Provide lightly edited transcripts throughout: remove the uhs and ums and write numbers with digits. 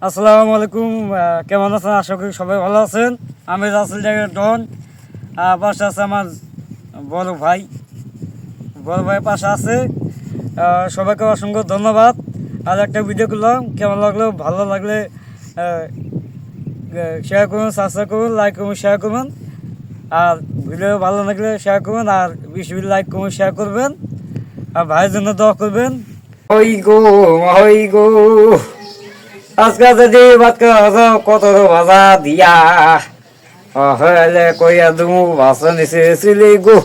আসসালামু আলাইকুম। কেমন আছেন? আশা করি সবাই ভালো আছেন। আমি রাসেল জায়গার ডন। পাশে আছে আমার বড় ভাই, পাশে আছে। সবাইকে অসংখ্য ধন্যবাদ। আর একটা ভিডিও করলাম, কেমন লাগলো? ভালো লাগলে শেয়ার করুন, সাবস্ক্রাইব করুন, লাইক করুন, শেয়ার করুন। আর ভিডিও ভালো লাগলে শেয়ার করবেন, আর বেশি লাইক করুন, শেয়ার করবেন। আর ভাইয়ের জন্য দোয়া করবেন। ওই গো, ওই গো, আজকে যদি ভাত খাওয়া কত ভাজা দিয়া হলে কইয়া দুমু ভাষা নিচে গো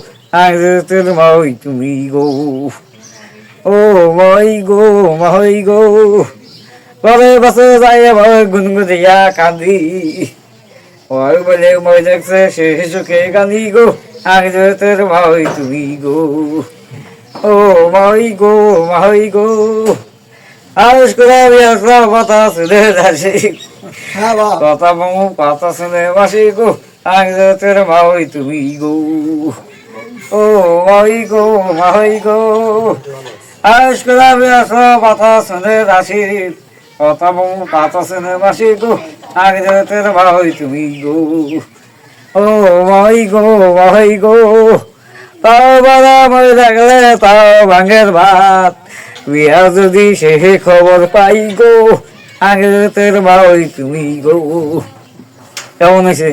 তোর মাই তুমি গো। ও মাই গো, মাই গো, পরে বাসে যাই ভাই গুনগুনিয়া কান্দি। ওই বলে মই দেখছে সে সুখে কান্দি গো তোর মাই তুমি গো। ও মাই গো, মাই গো, আজ করে কথা শুনে যাচ্ছি, কথা বমু কথা শুনে বাসি গো তোর মাই তুমি গো। ও মাই গো, মাই গো, আজ করে কথা শুনে যাচ্ছি, কথা বমু কথা শুনে বাসি গো তোর মাই তুমি গো। ও মাই গো, মাই গো, তাও বাবা মরে থাকলে তাও ভাঙের ভাত, বিয়া যদি সে খবর পাই গো তোর মাই তুমি গো। কেমন হয়েছে?